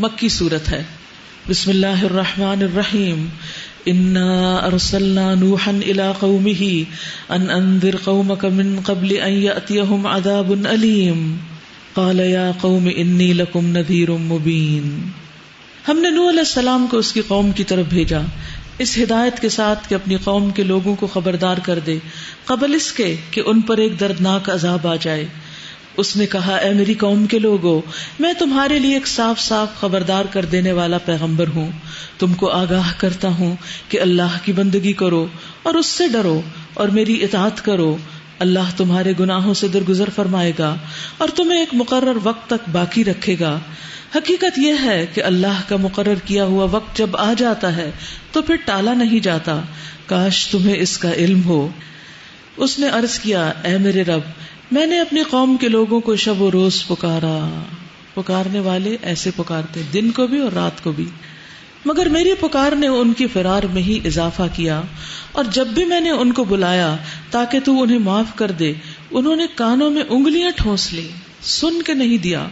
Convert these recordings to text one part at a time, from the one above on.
مکی صورت ہے. بسم اللہ الرحمن الرحیم. انا ارسلنا نوحا الى قومه ان انذر قومك من قبل ان يأتيهم عذاب الیم قال یا قوم انی لکم نذیر مبین. ہم نے نوح علیہ السلام کو اس کی قوم کی طرف بھیجا اس ہدایت کے ساتھ کہ اپنی قوم کے لوگوں کو خبردار کر دے قبل اس کے کہ ان پر ایک دردناک عذاب آ جائے. اس نے کہا اے میری قوم کے لوگو، میں تمہارے لیے ایک صاف صاف خبردار کر دینے والا پیغمبر ہوں. تم کو آگاہ کرتا ہوں کہ اللہ کی بندگی کرو اور اس سے ڈرو اور میری اطاعت کرو. اللہ تمہارے گناہوں سے درگزر فرمائے گا اور تمہیں ایک مقرر وقت تک باقی رکھے گا. حقیقت یہ ہے کہ اللہ کا مقرر کیا ہوا وقت جب آ جاتا ہے تو پھر ٹالا نہیں جاتا. کاش تمہیں اس کا علم ہو. اس نے عرض کیا اے میرے رب، میں نے اپنی قوم کے لوگوں کو شب و روز پکارا. پکارنے والے ایسے پکارتے دن کو بھی اور رات کو بھی، مگر میری پکار نے ان کی فرار میں ہی اضافہ کیا. اور جب بھی میں نے ان کو بلایا تاکہ تو انہیں معاف کر دے، انہوں نے کانوں میں انگلیاں ٹھونس لی، سن کے نہیں دیا،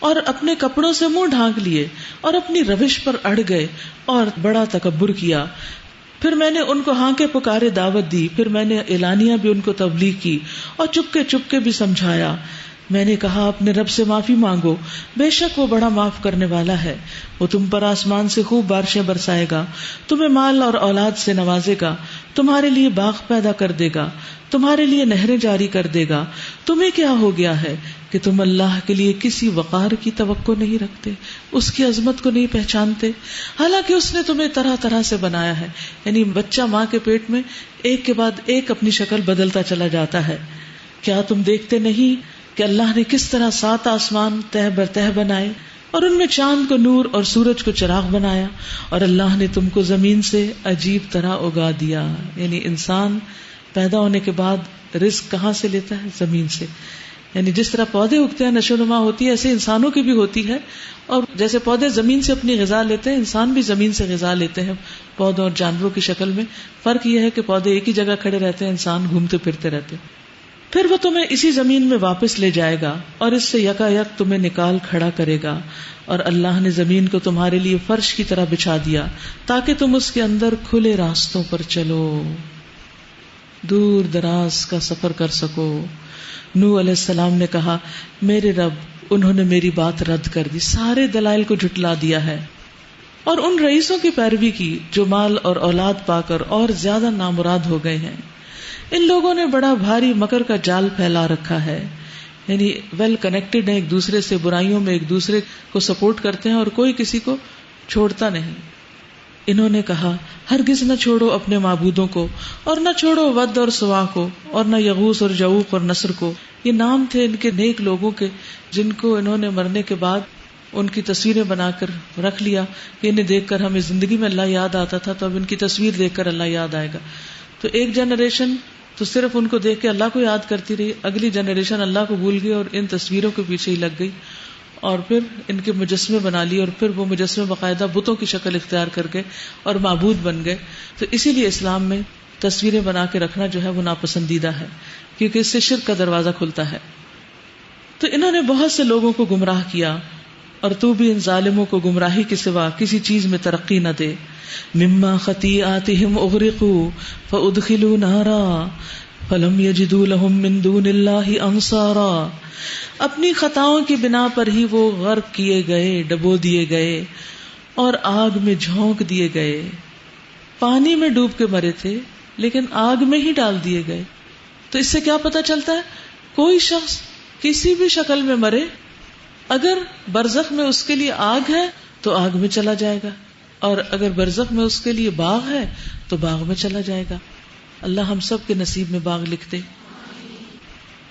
اور اپنے کپڑوں سے منہ ڈھانک لیے اور اپنی روش پر اڑ گئے اور بڑا تکبر کیا. پھر میں نے ان کو ہانکے پکارے دعوت دی، پھر میں نے اعلانیہ بھی ان کو تبلیغ کی اور چپکے بھی سمجھایا. میں نے کہا اپنے رب سے معافی مانگو، بے شک وہ بڑا معاف کرنے والا ہے. وہ تم پر آسمان سے خوب بارشیں برسائے گا، تمہیں مال اور اولاد سے نوازے گا، تمہارے لیے باغ پیدا کر دے گا، تمہارے لیے نہریں جاری کر دے گا. تمہیں کیا ہو گیا ہے کہ تم اللہ کے لیے کسی وقار کی توقع نہیں رکھتے، اس کی عظمت کو نہیں پہچانتے، حالانکہ اس نے تمہیں طرح طرح سے بنایا ہے. یعنی بچہ ماں کے پیٹ میں ایک کے بعد ایک اپنی شکل بدلتا چلا جاتا ہے. کیا تم دیکھتے نہیں کہ اللہ نے کس طرح 7 آسمان تہ بر تہ بنائے اور ان میں چاند کو نور اور سورج کو چراغ بنایا، اور اللہ نے تم کو زمین سے عجیب طرح اگا دیا. یعنی انسان پیدا ہونے کے بعد رزق کہاں سے لیتا ہے؟ زمین سے. یعنی جس طرح پودے اگتے ہیں، نشو نما ہوتی ہے، ایسے انسانوں کی بھی ہوتی ہے. اور جیسے پودے زمین سے اپنی غذا لیتے ہیں، انسان بھی زمین سے غذا لیتے ہیں پودوں اور جانوروں کی شکل میں. فرق یہ ہے کہ پودے ایک ہی جگہ کھڑے رہتے ہیں، انسان گھومتے پھرتے رہتے ہیں. پھر وہ تمہیں اسی زمین میں واپس لے جائے گا اور اس سے یکا یک تمہیں نکال کھڑا کرے گا. اور اللہ نے زمین کو تمہارے لیے فرش کی طرح بچھا دیا تاکہ تم اس کے اندر کھلے راستوں پر چلو، دور دراز کا سفر کر سکو. نوح علیہ السلام نے کہا میرے رب، انہوں نے میری بات رد کر دی، سارے دلائل کو جھٹلا دیا ہے اور ان رئیسوں کی پیروی کی جو مال اور اولاد پا کر اور زیادہ نامراد ہو گئے ہیں. ان لوگوں نے بڑا بھاری مکر کا جال پھیلا رکھا ہے. یعنی ویل کنیکٹڈ ہیں ایک دوسرے سے، برائیوں میں ایک دوسرے کو سپورٹ کرتے ہیں اور کوئی کسی کو چھوڑتا نہیں. انہوں نے کہا ہرگز نہ چھوڑو اپنے معبودوں کو، اور نہ چھوڑو ود اور سوا کو، اور نہ یغوث اور یعوق اور نصر کو. یہ نام تھے ان کے نیک لوگوں کے جن کو انہوں نے مرنے کے بعد ان کی تصویریں بنا کر رکھ لیا کہ انہیں دیکھ کر ہمیں زندگی میں اللہ یاد آتا تھا، تو اب ان کی تصویر دیکھ کر اللہ یاد آئے گا. تو ایک جنریشن تو صرف ان کو دیکھ کے اللہ کو یاد کرتی رہی، اگلی جنریشن اللہ کو بھول گئی اور ان تصویروں کے پیچھے ہی لگ گئی، اور پھر ان کے مجسمے بنا لیے، اور پھر وہ مجسمے باقاعدہ بتوں کی شکل اختیار کر کے اور معبود بن گئے. تو اسی لیے اسلام میں تصویریں بنا کے رکھنا جو ہے وہ ناپسندیدہ ہے، کیونکہ اس سے شرک کا دروازہ کھلتا ہے. تو انہوں نے بہت سے لوگوں کو گمراہ کیا، اور تو بھی ان ظالموں کو گمراہی کے سوا کسی چیز میں ترقی نہ دے. مما خطیئاتہم اغرقوا فادخلوا نارا فلم یجدوا لهم من دون اللہ انصارا. اپنی خطاؤں کی بنا پر ہی وہ غرق کیے گئے، ڈبو دیے گئے اور آگ میں جھونک دیے گئے. پانی میں ڈوب کے مرے تھے لیکن آگ میں ہی ڈال دیے گئے. تو اس سے کیا پتہ چلتا ہے؟ کوئی شخص کسی بھی شکل میں مرے، اگر برزخ میں اس کے لیے آگ ہے تو آگ میں چلا جائے گا، اور اگر برزخ میں اس کے لیے باغ ہے تو باغ میں چلا جائے گا. اللہ ہم سب کے نصیب میں باغ لکھتے.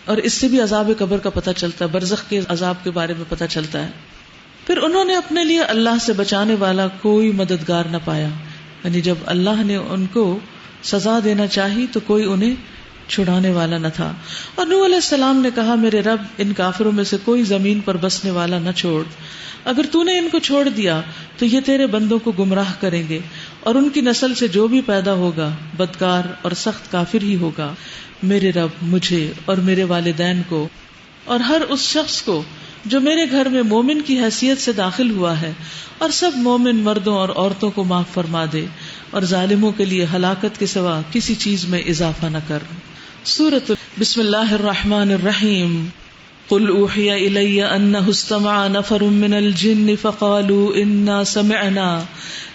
اور اس سے بھی عذاب قبر کا پتہ چلتا ہے، برزخ کے عذاب کے بارے میں پتہ چلتا ہے. پھر انہوں نے اپنے لیے اللہ سے بچانے والا کوئی مددگار نہ پایا. یعنی جب اللہ نے ان کو سزا دینا چاہی تو کوئی انہیں چھڑانے والا نہ تھا. اور نوح علیہ السلام نے کہا میرے رب، ان کافروں میں سے کوئی زمین پر بسنے والا نہ چھوڑ. اگر تو نے ان کو چھوڑ دیا تو یہ تیرے بندوں کو گمراہ کریں گے، اور ان کی نسل سے جو بھی پیدا ہوگا بدکار اور سخت کافر ہی ہوگا. میرے رب، مجھے اور میرے والدین کو اور ہر اس شخص کو جو میرے گھر میں مومن کی حیثیت سے داخل ہوا ہے، اور سب مومن مردوں اور عورتوں کو معاف فرما دے، اور ظالموں کے لیے ہلاکت کے سوا کسی چیز میں اضافہ نہ کر۔ سورۃ بسم اللہ الرحمن الرحیم۔ قل اوحی الی انہ استمع نفر من الجن فقالوا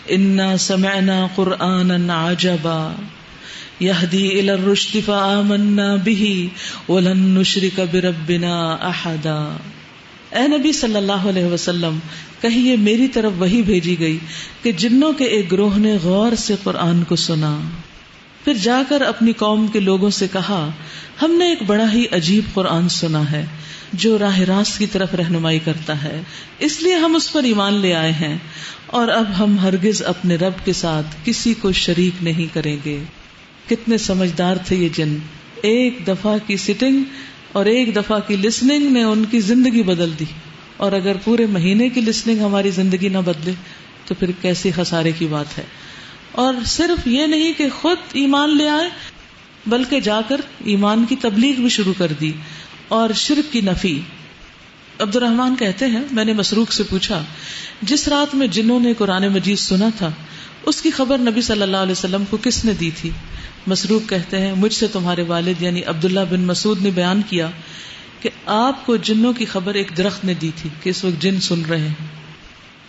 انا سمعنا قرآنا عجبا یہدی الی الرشد فآمنا بہ ولن نشرک بربنا احدا۔ اے نبی صلی اللہ علیہ وسلم، کہیے میری طرف وحی بھیجی گئی کہ جنوں کے ایک گروہ نے غور سے قرآن کو سنا، پھر جا کر اپنی قوم کے لوگوں سے کہا، ہم نے ایک بڑا ہی عجیب قرآن سنا ہے جو راہ راست کی طرف رہنمائی کرتا ہے، اس لیے ہم اس پر ایمان لے آئے ہیں، اور اب ہم ہرگز اپنے رب کے ساتھ کسی کو شریک نہیں کریں گے۔ کتنے سمجھدار تھے یہ جن، ایک دفعہ کی سٹنگ اور ایک دفعہ کی لسننگ نے ان کی زندگی بدل دی، اور اگر پورے مہینے کی لسننگ ہماری زندگی نہ بدلے تو پھر کیسی خسارے کی بات ہے۔ اور صرف یہ نہیں کہ خود ایمان لے آئے، بلکہ جا کر ایمان کی تبلیغ بھی شروع کر دی اور شرک کی نفی۔ عبد الرحمن کہتے ہیں، میں نے مسروق سے پوچھا، جس رات میں جنہوں نے قرآن مجید سنا تھا اس کی خبر نبی صلی اللہ علیہ وسلم کو کس نے دی تھی؟ مسروق کہتے ہیں، مجھ سے تمہارے والد یعنی عبداللہ بن مسعود نے بیان کیا کہ آپ کو جنوں کی خبر ایک درخت نے دی تھی کہ اس وقت جن سن رہے ہیں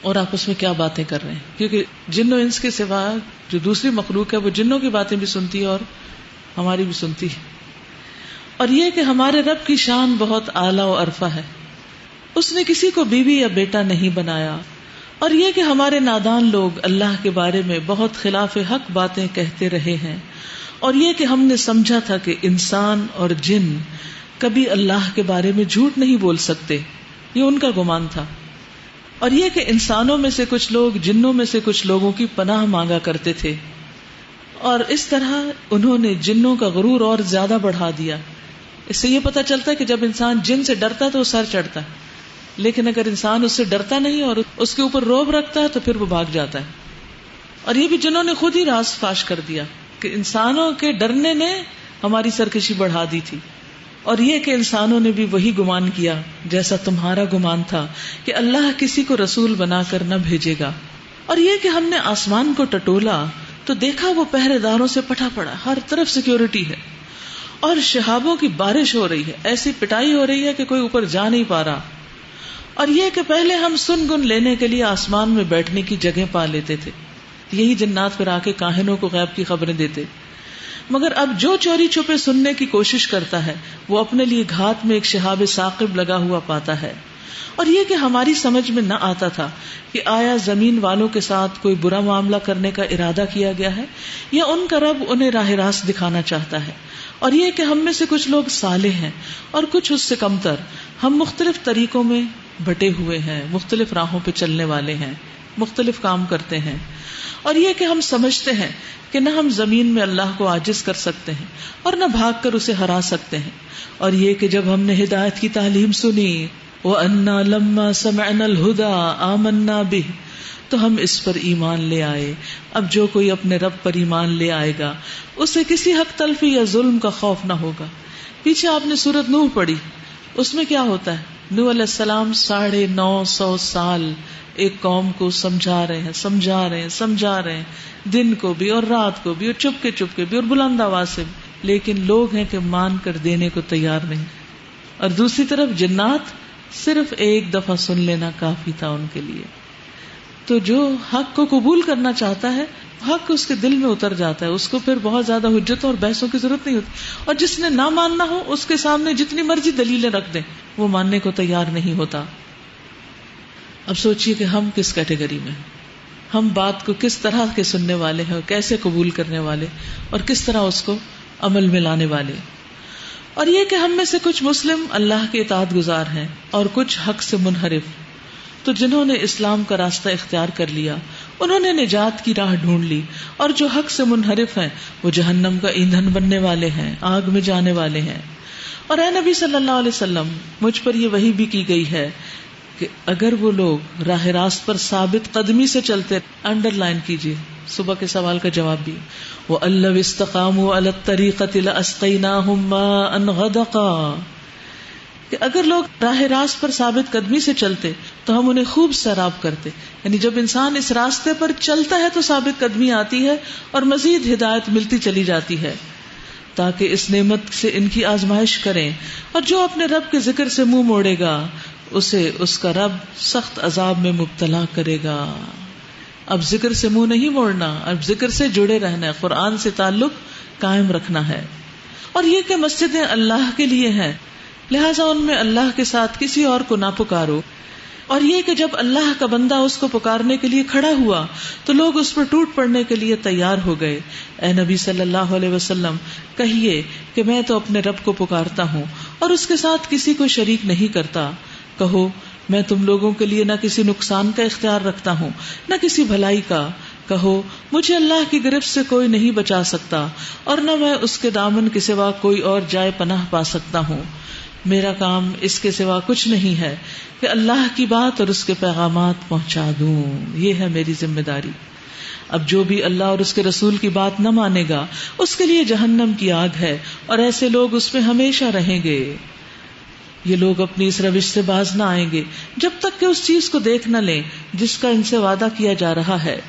اور آپس میں کیا باتیں کر رہے ہیں، کیونکہ جن و انس کے سوا جو دوسری مخلوق ہے وہ جنوں کی باتیں بھی سنتی ہے اور ہماری بھی سنتی ہے۔ اور یہ کہ ہمارے رب کی شان بہت اعلیٰ و عرفہ ہے، اس نے کسی کو بیوی یا بیٹا نہیں بنایا، اور یہ کہ ہمارے نادان لوگ اللہ کے بارے میں بہت خلاف حق باتیں کہتے رہے ہیں، اور یہ کہ ہم نے سمجھا تھا کہ انسان اور جن کبھی اللہ کے بارے میں جھوٹ نہیں بول سکتے، یہ ان کا گمان تھا، اور یہ کہ انسانوں میں سے کچھ لوگ جنوں میں سے کچھ لوگوں کی پناہ مانگا کرتے تھے، اور اس طرح انہوں نے جنوں کا غرور اور زیادہ بڑھا دیا۔ اس سے یہ پتہ چلتا ہے کہ جب انسان جن سے ڈرتا ہے تو وہ سر چڑھتا ہے، لیکن اگر انسان اس سے ڈرتا نہیں اور اس کے اوپر روب رکھتا ہے تو پھر وہ بھاگ جاتا ہے۔ اور یہ بھی جنہوں نے خود ہی راز فاش کر دیا کہ انسانوں کے ڈرنے نے ہماری سرکشی بڑھا دی تھی، اور یہ کہ انسانوں نے بھی وہی گمان کیا جیسا تمہارا گمان تھا کہ اللہ کسی کو رسول بنا کر نہ بھیجے گا، اور یہ کہ ہم نے آسمان کو ٹٹولا تو دیکھا وہ پہرے داروں سے پٹا پڑا، ہر طرف سیکیورٹی ہے، اور شہابوں کی بارش ہو رہی ہے، ایسی پٹائی ہو رہی ہے کہ کوئی اوپر جا نہیں پا رہا، اور یہ کہ پہلے ہم سن گن لینے کے لیے آسمان میں بیٹھنے کی جگہ پا لیتے تھے، یہی جنات پھر آ کے کاہنوں کو غیب کی خبریں دیتے، مگر اب جو چوری چھپے سننے کی کوشش کرتا ہے وہ اپنے لیے گھات میں ایک شہاب ثاقب لگا ہوا پاتا ہے۔ اور یہ کہ ہماری سمجھ میں نہ آتا تھا کہ آیا زمین والوں کے ساتھ کوئی برا معاملہ کرنے کا ارادہ کیا گیا ہے یا ان کا رب انہیں راہ راست دکھانا چاہتا ہے، اور یہ کہ ہم میں سے کچھ لوگ صالح ہیں اور کچھ اس سے کمتر، ہم مختلف طریقوں میں بٹے ہوئے ہیں، مختلف راہوں پہ چلنے والے ہیں، مختلف کام کرتے ہیں، اور یہ کہ ہم سمجھتے ہیں کہ نہ ہم زمین میں اللہ کو عاجز کر سکتے ہیں اور نہ بھاگ کر اسے ہرا سکتے ہیں، اور یہ کہ جب ہم نے ہدایت کی تعلیم سنی وَأَنَّا لَمَّا سَمِعْنَا الْهُدَىٰ آمَنَّا بِهِ تو ہم اس پر ایمان لے آئے۔ اب جو کوئی اپنے رب پر ایمان لے آئے گا اسے کسی حق تلفی یا ظلم کا خوف نہ ہوگا۔ پیچھے آپ نے سورۃ نوح پڑھی، اس میں کیا ہوتا ہے؟ نوح علیہ السلام 950 سال ایک قوم کو سمجھا رہے ہیں، دن کو بھی اور رات کو بھی، اور چپ کے بھی اور بلند آواز سے بھی، لیکن لوگ ہیں کہ مان کر دینے کو تیار نہیں۔ اور دوسری طرف جنات صرف ایک دفعہ سن لینا کافی تھا ان کے لیے۔ تو جو حق کو قبول کرنا چاہتا ہے حق اس کے دل میں اتر جاتا ہے، اس کو پھر بہت زیادہ حجتوں اور بحثوں کی ضرورت نہیں ہوتی، اور جس نے نہ ماننا ہو اس کے سامنے جتنی مرضی دلیلیں رکھ دیں وہ ماننے کو تیار نہیں ہوتا۔ اب سوچئے کہ ہم کس کیٹیگری میں ہیں، ہم بات کو کس طرح کے سننے والے ہیں، کیسے قبول کرنے والے، اور کس طرح اس کو عمل میں لانے والے۔ اور یہ کہ ہم میں سے کچھ مسلم اللہ کے اطاعت گزار ہیں اور کچھ حق سے منحرف، تو جنہوں نے اسلام کا راستہ اختیار کر لیا انہوں نے نجات کی راہ ڈھونڈ لی، اور جو حق سے منحرف ہیں وہ جہنم کا ایندھن بننے والے ہیں، آگ میں جانے والے ہیں۔ اور اے نبی صلی اللہ علیہ وسلم، مجھ پر یہ وحی بھی کی گئی ہے کہ اگر وہ لوگ راہ راست پر ثابت قدمی سے چلتے، انڈر لائن کیجیے صبح کے سوال کا جواب بھی، وَأَن لَّوِ اسْتَقَامُوا عَلَى الطَّرِيقَةِ لَأَسْقَيْنَاهُم مَّاءً غَدَقًا، کہ اگر لوگ راہ راست پر ثابت قدمی سے چلتے تو ہم انہیں خوب سیراب کرتے. یعنی جب انسان اس راستے پر چلتا ہے تو ثابت قدمی آتی ہے اور مزید ہدایت ملتی چلی جاتی ہے، تاکہ اس نعمت سے ان کی آزمائش کریں. اور جو اپنے رب کے ذکر سے منہ موڑے گا اسے اس کا رب سخت عذاب میں مبتلا کرے گا. اب ذکر سے منہ نہیں موڑنا، اب ذکر سے جڑے رہنا ہے، قرآن سے تعلق قائم رکھنا ہے. اور یہ کہ مسجدیں اللہ کے لیے ہیں، لہٰذا ان میں اللہ کے ساتھ کسی اور کو نہ پکارو. اور یہ کہ جب اللہ کا بندہ اس کو پکارنے کے لیے کھڑا ہوا تو لوگ اس پر ٹوٹ پڑنے کے لیے تیار ہو گئے. اے نبی صلی اللہ علیہ وسلم کہیے کہ میں تو اپنے رب کو پکارتا ہوں اور اس کے ساتھ کسی کو شریک نہیں کرتا. کہو میں تم لوگوں کے لیے نہ کسی نقصان کا اختیار رکھتا ہوں نہ کسی بھلائی کا. کہو مجھے اللہ کی گرفت سے کوئی نہیں بچا سکتا اور نہ میں اس کے دامن کے سوا کوئی اور جائے پناہ پا سکتا ہوں. میرا کام اس کے سوا کچھ نہیں ہے کہ اللہ کی بات اور اس کے پیغامات پہنچا دوں. یہ ہے میری ذمہ داری. اب جو بھی اللہ اور اس کے رسول کی بات نہ مانے گا اس کے لیے جہنم کی آگ ہے اور ایسے لوگ اس میں ہمیشہ رہیں گے. یہ لوگ اپنی اس روش سے باز نہ آئیں گے جب تک کہ اس چیز کو دیکھ نہ لیں جس کا ان سے وعدہ کیا جا رہا ہے.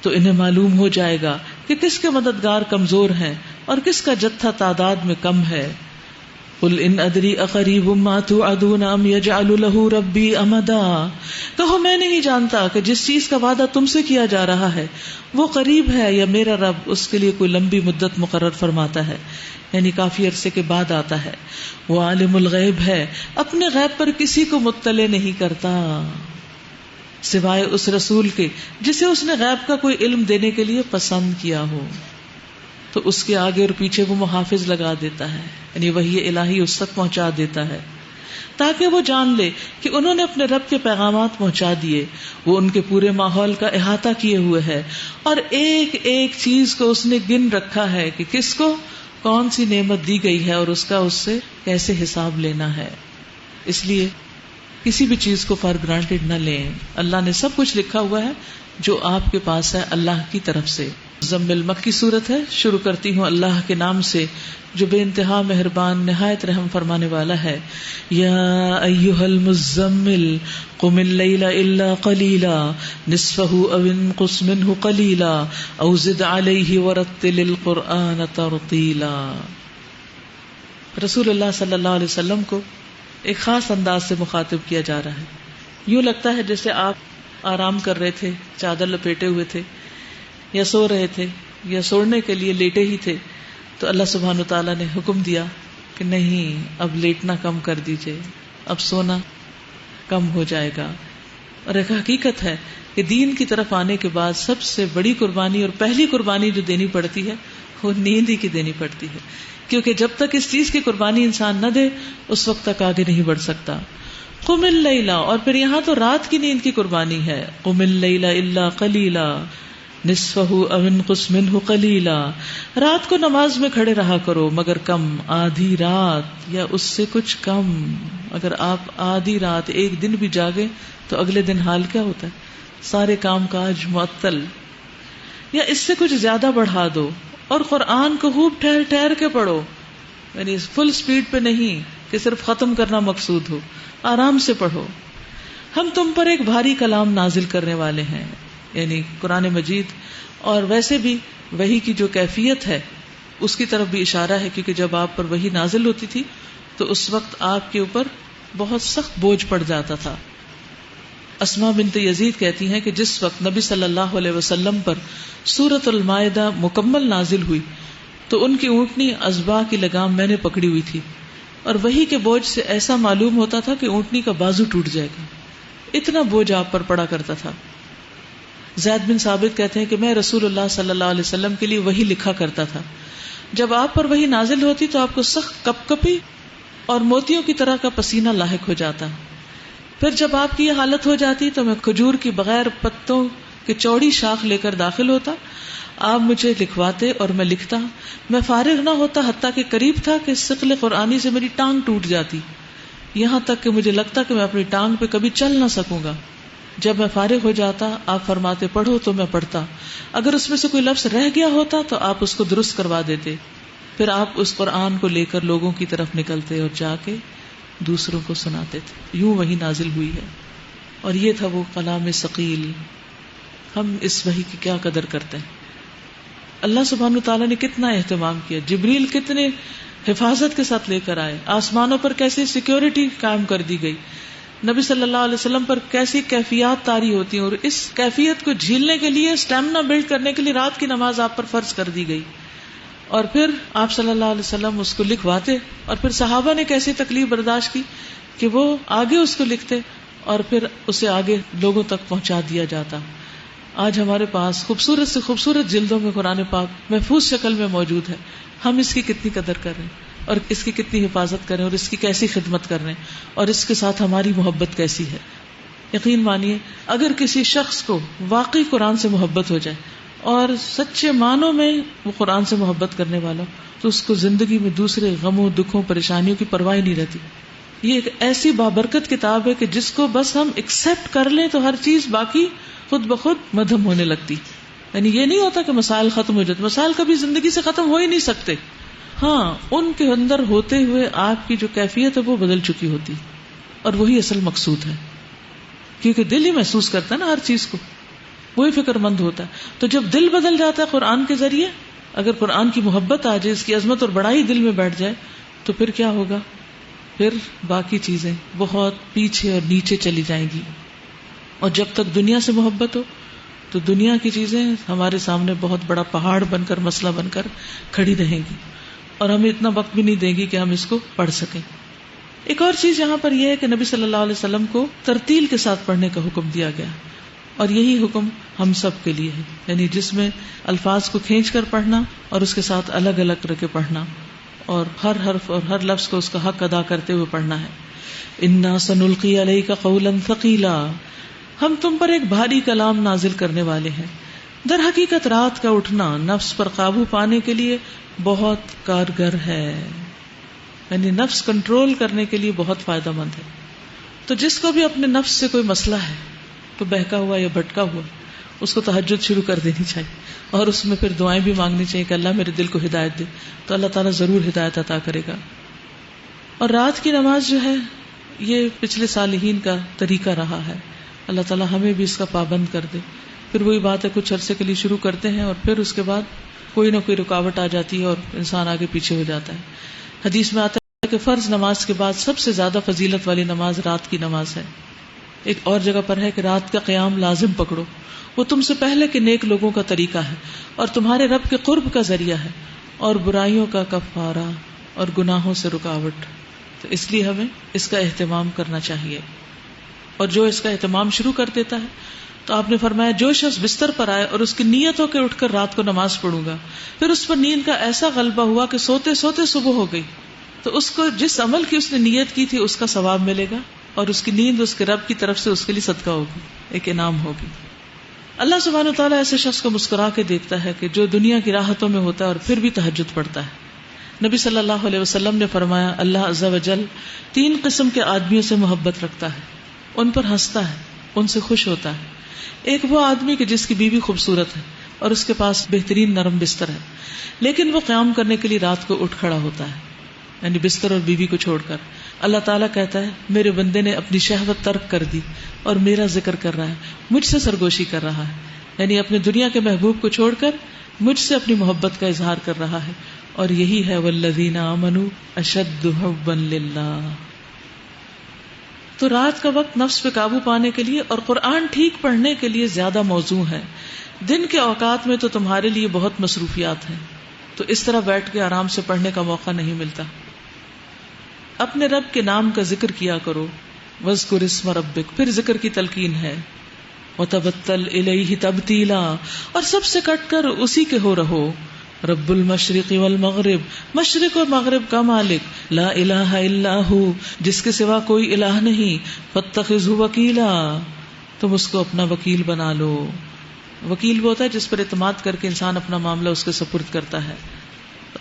تو انہیں معلوم ہو جائے گا کہ کس کے مددگار کمزور ہیں اور کس کا جتھا تعداد میں کم ہے. قل ان ادری اقریب ما توعدون ام یجعل له ربی امدا. کہو میں نہیں جانتا کہ جس چیز کا وعدہ تم سے کیا جا رہا ہے وہ قریب ہے یا میرا رب اس کے لیے کوئی لمبی مدت مقرر فرماتا ہے، یعنی کافی عرصے کے بعد آتا ہے. وہ عالم الغیب ہے، اپنے غیب پر کسی کو مطلع نہیں کرتا سوائے اس رسول کے جسے اس نے غیب کا کوئی علم دینے کے لیے پسند کیا ہو. تو اس کے آگے اور پیچھے وہ محافظ لگا دیتا ہے، یعنی وحی الہی اس تک پہنچا دیتا ہے تاکہ وہ جان لے کہ انہوں نے اپنے رب کے پیغامات پہنچا دیے. وہ ان کے پورے ماحول کا احاطہ کیے ہوئے ہے اور ایک ایک چیز کو اس نے گن رکھا ہے کہ کس کو کون سی نعمت دی گئی ہے اور اس کا اس سے کیسے حساب لینا ہے. اس لیے کسی بھی چیز کو فار گرانٹیڈ نہ لیں. اللہ نے سب کچھ لکھا ہوا ہے جو آپ کے پاس ہے اللہ کی طرف سے. مزمل مکی صورت ہے. شروع کرتی ہوں اللہ کے نام سے جو بے انتہا مہربان نہایت رحم فرمانے والا ہے. یا ایھا المزمل قم اللیل الا قلیلا نصفہ او انقص منہ قلیلا او زد علیہ ورتل القرآن ترتیلا. رسول اللہ صلی اللہ علیہ وسلم کو ایک خاص انداز سے مخاطب کیا جا رہا ہے. یوں لگتا ہے جیسے آپ آرام کر رہے تھے، چادر لپیٹے ہوئے تھے یا سو رہے تھے یا سونے کے لیے لیٹے ہی تھے، تو اللہ سبحانہ وتعالیٰ نے حکم دیا کہ نہیں، اب لیٹنا کم کر دیجئے، اب سونا کم ہو جائے گا. اور ایک حقیقت ہے کہ دین کی طرف آنے کے بعد سب سے بڑی قربانی اور پہلی قربانی جو دینی پڑتی ہے وہ نیند ہی کی دینی پڑتی ہے، کیونکہ جب تک اس چیز کی قربانی انسان نہ دے اس وقت تک آگے نہیں بڑھ سکتا. قم اللیل، اور پھر یہاں تو رات کی نیند کی قربانی ہے. قم اللیل الا قلیلا نصفہ او انقص منہ قلیلا. رات کو نماز میں کھڑے رہا کرو مگر کم، آدھی رات یا اس سے کچھ کم. اگر آپ آدھی رات ایک دن بھی جاگے تو اگلے دن حال کیا ہوتا ہے؟ سارے کام کاج معطل. یا اس سے کچھ زیادہ بڑھا دو اور قرآن کو خوب ٹھہر ٹھہر کے پڑھو، یعنی فل سپیڈ پہ نہیں کہ صرف ختم کرنا مقصود ہو، آرام سے پڑھو. ہم تم پر ایک بھاری کلام نازل کرنے والے ہیں، یعنی قرآن مجید. اور ویسے بھی وحی کی جو کیفیت ہے اس کی طرف بھی اشارہ ہے، کیونکہ جب آپ پر وحی نازل ہوتی تھی تو اس وقت آپ کے اوپر بہت سخت بوجھ پڑ جاتا تھا. اسماء بنت یزید کہتی ہیں کہ جس وقت نبی صلی اللہ علیہ وسلم پر سورۃ المائدہ مکمل نازل ہوئی تو ان کی اونٹنی اصبع کی لگام میں نے پکڑی ہوئی تھی اور وحی کے بوجھ سے ایسا معلوم ہوتا تھا کہ اونٹنی کا بازو ٹوٹ جائے گا، اتنا بوجھ آپ پر پڑا کرتا تھا. زید بن ثابت کہتے ہیں کہ میں رسول اللہ صلی اللہ علیہ وسلم کے لیے وحی لکھا کرتا تھا. جب آپ پر وحی نازل ہوتی تو آپ کو سخت کپ کپی اور موتیوں کی طرح کا پسینہ لاحق ہو جاتا. پھر جب آپ کی یہ حالت ہو جاتی تو میں کھجور کی بغیر پتوں کی چوڑی شاخ لے کر داخل ہوتا، آپ مجھے لکھواتے اور میں لکھتا. میں فارغ نہ ہوتا حتیٰ کہ قریب تھا کہ ثقل قرآنی سے میری ٹانگ ٹوٹ جاتی، یہاں تک کہ مجھے لگتا کہ میں اپنی ٹانگ پہ کبھی چل نہ سکوں گا. جب میں فارغ ہو جاتا آپ فرماتے پڑھو تو میں پڑھتا، اگر اس میں سے کوئی لفظ رہ گیا ہوتا تو آپ اس کو درست کروا دیتے. پھر آپ اس قرآن کو لے کر لوگوں کی طرف نکلتے اور جا کے دوسروں کو سناتے تھے. یوں وحی نازل ہوئی ہے اور یہ تھا وہ کلام ثقیل. ہم اس وحی کی کیا قدر کرتے ہیں. اللہ سبحانہ وتعالیٰ نے کتنا اہتمام کیا. جبریل کتنے حفاظت کے ساتھ لے کر آئے. آسمانوں پر کیسی سیکیورٹی قائم کر دی گئی. نبی صلی اللہ علیہ وسلم پر کیسی کیفیات طاری ہوتی ہیں اور اس کیفیت کو جھیلنے کے لیے اسٹیمنا بلڈ کرنے کے لیے رات کی نماز آپ پر فرض کر دی گئی. اور پھر آپ صلی اللہ علیہ وسلم اس کو لکھواتے اور پھر صحابہ نے کیسی تکلیف برداشت کی کہ وہ آگے اس کو لکھتے اور پھر اسے آگے لوگوں تک پہنچا دیا جاتا. آج ہمارے پاس خوبصورت سے خوبصورت جلدوں میں قرآن پاک محفوظ شکل میں موجود ہے. ہم اس کی کتنی قدر کر رہے ہیں اور اس کی کتنی حفاظت کریں اور اس کی کیسی خدمت کر رہے ہیں اور اس کے ساتھ ہماری محبت کیسی ہے. یقین مانیے اگر کسی شخص کو واقعی قرآن سے محبت ہو جائے اور سچے معنوں میں وہ قرآن سے محبت کرنے والا تو اس کو زندگی میں دوسرے غموں دکھوں پریشانیوں کی پرواہ نہیں رہتی. یہ ایک ایسی بابرکت کتاب ہے کہ جس کو بس ہم ایکسپٹ کر لیں تو ہر چیز باقی خود بخود مدھم ہونے لگتی. یعنی یہ نہیں ہوتا کہ مسائل ختم ہو جاتے. مسائل کبھی زندگی سے ختم ہو ہی نہیں سکتے. ہاں ان کے اندر ہوتے ہوئے آپ کی جو کیفیت ہے وہ بدل چکی ہوتی اور وہی اصل مقصود ہے. کیونکہ دل ہی محسوس کرتا ہے نا ہر چیز کو, وہی فکر مند ہوتا ہے. تو جب دل بدل جاتا ہے قرآن کے ذریعے, اگر قرآن کی محبت آ جائے, اس کی عظمت اور بڑائی دل میں بیٹھ جائے تو پھر کیا ہوگا؟ پھر باقی چیزیں بہت پیچھے اور نیچے چلی جائیں گی. اور جب تک دنیا سے محبت ہو تو دنیا کی چیزیں ہمارے سامنے بہت بڑا پہاڑ بن کر مسئلہ بن کر کھڑی رہیں گی اور ہمیں اتنا وقت بھی نہیں دیں گی کہ ہم اس کو پڑھ سکیں. ایک اور چیز یہاں پر یہ ہے کہ نبی صلی اللہ علیہ وسلم کو ترتیل کے ساتھ پڑھنے کا حکم دیا گیا اور یہی حکم ہم سب کے لیے ہے. یعنی جس میں الفاظ کو کھینچ کر پڑھنا اور اس کے ساتھ الگ الگ رکھ کے پڑھنا اور ہر حرف اور ہر لفظ کو اس کا حق ادا کرتے ہوئے پڑھنا ہے. انا سنلقی علیک قولا ثقیلا, ہم تم پر ایک بھاری کلام نازل کرنے والے ہیں. در حقیقت رات کا اٹھنا نفس پر قابو پانے کے لیے بہت کارگر ہے. یعنی نفس کنٹرول کرنے کے لیے بہت فائدہ مند ہے. تو جس کو بھی اپنے نفس سے کوئی مسئلہ ہے تو بہکا ہوا یا بھٹکا ہوا, اس کو تہجد شروع کر دینی چاہیے اور اس میں پھر دعائیں بھی مانگنی چاہیے کہ اللہ میرے دل کو ہدایت دے, تو اللہ تعالیٰ ضرور ہدایت عطا کرے گا. اور رات کی نماز جو ہے یہ پچھلے صالحین کا طریقہ رہا ہے. اللہ تعالیٰ ہمیں بھی اس کا پابند کر دے. پھر وہی بات ہے, کچھ عرصے کے لیے شروع کرتے ہیں اور پھر اس کے بعد کوئی نہ کوئی رکاوٹ آ جاتی ہے اور انسان آگے پیچھے ہو جاتا ہے. حدیث میں آتا ہے کہ فرض نماز کے بعد سب سے زیادہ فضیلت والی نماز رات کی نماز ہے. ایک اور جگہ پر ہے کہ رات کا قیام لازم پکڑو, وہ تم سے پہلے کے نیک لوگوں کا طریقہ ہے اور تمہارے رب کے قرب کا ذریعہ ہے اور برائیوں کا کفارہ اور گناہوں سے رکاوٹ. تو اس لیے ہمیں اس کا اہتمام کرنا چاہیے. اور جو اس کا اہتمام شروع کر دیتا ہے تو آپ نے فرمایا جو شخص بستر پر آئے اور اس کی نیت ہو کہ اٹھ کر رات کو نماز پڑھوں گا, پھر اس پر نیند کا ایسا غلبہ ہوا کہ سوتے سوتے صبح ہو گئی, تو اس کو جس عمل کی اس نے نیت کی تھی اس کا ثواب ملے گا اور اس کی نیند اس کے رب کی طرف سے اس کے لیے صدقہ ہوگی, ایک انعام ہوگی. اللہ سبحانہ و تعالیٰ ایسے شخص کو مسکرا کے دیکھتا ہے کہ جو دنیا کی راحتوں میں ہوتا ہے اور پھر بھی تہجد پڑھتا ہے. نبی صلی اللہ علیہ وسلم نے فرمایا اللہ عز و جل 3 قسم کے آدمیوں سے محبت رکھتا ہے, ان پر ہنستا ہے, ان سے خوش ہوتا ہے. ایک وہ آدمی کہ جس کی بیوی خوبصورت ہے اور اس کے پاس بہترین نرم بستر ہے, لیکن وہ قیام کرنے کے لیے رات کو اٹھ کھڑا ہوتا ہے, یعنی بستر اور بیوی کو چھوڑ کر. اللہ تعالیٰ کہتا ہے میرے بندے نے اپنی شہوت ترک کر دی اور میرا ذکر کر رہا ہے, مجھ سے سرگوشی کر رہا ہے, یعنی اپنے دنیا کے محبوب کو چھوڑ کر مجھ سے اپنی محبت کا اظہار کر رہا ہے. اور یہی ہے والذین آمنوا اشد حبا للہ. تو رات کا وقت نفس پہ قابو پانے کے لیے اور قرآن ٹھیک پڑھنے کے لیے زیادہ موزوں ہے. دن کے اوقات میں تو تمہارے لیے بہت مصروفیات ہیں, تو اس طرح بیٹھ کے آرام سے پڑھنے کا موقع نہیں ملتا. اپنے رب کے نام کا ذکر کیا کرو, وذکر اسم ربک, پھر ذکر کی تلقین ہے, وتبتل الیہ تبتیلا, اور سب سے کٹ کر اسی کے ہو رہو. رب المشرق والمغرب, مشرق اور مغرب کا مالک, لا الہ الا ہو, جس کے سوا کوئی الہ نہیں, فاتخذہ وکیلا, تم اس کو اپنا وکیل بنا لو. وکیل وہ ہوتا ہے جس پر اعتماد کر کے انسان اپنا معاملہ اس کے سپرد کرتا ہے.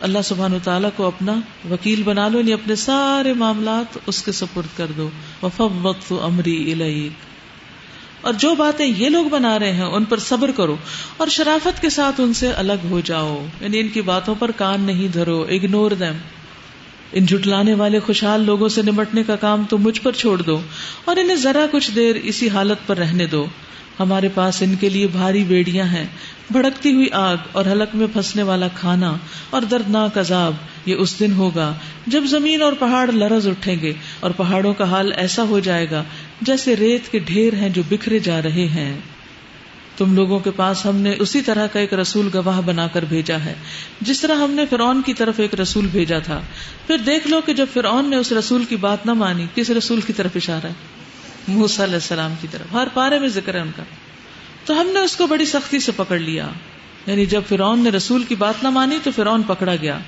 اللہ سبحانہ وتعالیٰ کو اپنا وکیل بنا لو, یعنی اپنے سارے معاملات اس کے سپرد کر دو. وفوضت امری الیک, اور جو باتیں یہ لوگ بنا رہے ہیں ان پر صبر کرو اور شرافت کے ساتھ ان سے الگ ہو جاؤ, یعنی ان کی باتوں پر کان نہیں دھرو, اگنور دیم. ان جھٹلانے والے خوشحال لوگوں سے نمٹنے کا کام تم مجھ پر چھوڑ دو اور انہیں ذرا کچھ دیر اسی حالت پر رہنے دو. ہمارے پاس ان کے لیے بھاری بیڑیاں ہیں، بھڑکتی ہوئی آگ اور حلق میں پھنسنے والا کھانا اور دردناک عذاب. یہ اس دن ہوگا جب زمین اور پہاڑ لرز اٹھیں گے اور پہاڑوں کا حال ایسا ہو جائے گا جیسے ریت کے ڈھیر ہیں جو بکھرے جا رہے ہیں. تم لوگوں کے پاس ہم نے اسی طرح کا ایک رسول گواہ بنا کر بھیجا ہے جس طرح ہم نے فرعون کی طرف ایک رسول بھیجا تھا. پھر دیکھ لو کہ جب فرعون نے اس رسول کی بات نہ مانی. کس رسول کی طرف اشارہ ہے؟ موسیٰ علیہ السلام کی طرف. ہر پارے میں ذکر ہے ان کا. تو ہم نے اس کو بڑی سختی سے پکڑ لیا. یعنی جب فرعون نے رسول کی بات نہ مانی تو فرعون پکڑا گیا.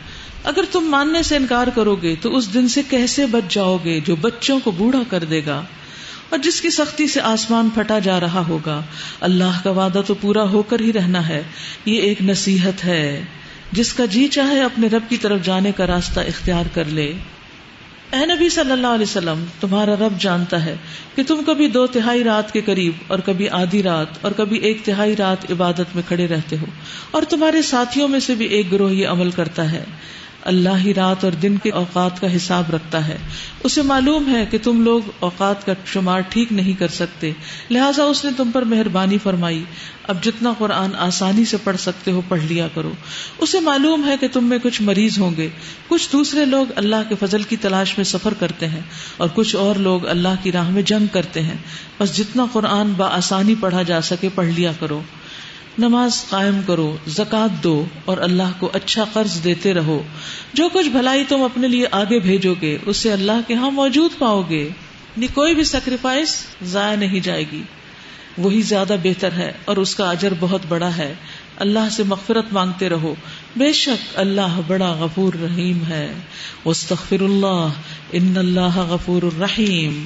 اگر تم ماننے سے انکار کرو گے تو اس دن سے کیسے بچ جاؤ گے جو بچوں کو بوڑھا کر دے گا اور جس کی سختی سے آسمان پھٹا جا رہا ہوگا. اللہ کا وعدہ تو پورا ہو کر ہی رہنا ہے. یہ ایک نصیحت ہے. جس کا جی چاہے اپنے رب کی طرف جانے کا راستہ اختیار کر لے. اے نبی صلی اللہ علیہ وسلم، تمہارا رب جانتا ہے کہ تم کبھی 2/3 رات کے قریب اور کبھی آدھی رات اور کبھی 1/3 رات عبادت میں کھڑے رہتے ہو، اور تمہارے ساتھیوں میں سے بھی ایک گروہ یہ عمل کرتا ہے. اللہ ہی رات اور دن کے اوقات کا حساب رکھتا ہے. اسے معلوم ہے کہ تم لوگ اوقات کا شمار ٹھیک نہیں کر سکتے، لہٰذا اس نے تم پر مہربانی فرمائی. اب جتنا قرآن آسانی سے پڑھ سکتے ہو پڑھ لیا کرو. اسے معلوم ہے کہ تم میں کچھ مریض ہوں گے، کچھ دوسرے لوگ اللہ کے فضل کی تلاش میں سفر کرتے ہیں، اور کچھ اور لوگ اللہ کی راہ میں جنگ کرتے ہیں. بس جتنا قرآن بآسانی پڑھا جا سکے پڑھ لیا کرو. نماز قائم کرو، زکوٰۃ دو اور اللہ کو اچھا قرض دیتے رہو. جو کچھ بھلائی تم اپنے لیے آگے بھیجو گے اسے اللہ کے ہاں موجود پاؤ گے. کوئی بھی سیکریفائس ضائع نہیں جائے گی. وہی زیادہ بہتر ہے اور اس کا اجر بہت بڑا ہے. اللہ سے مغفرت مانگتے رہو، بے شک اللہ بڑا غفور رحیم ہے. واستغفر اللہ ان اللہ غفور الرحیم.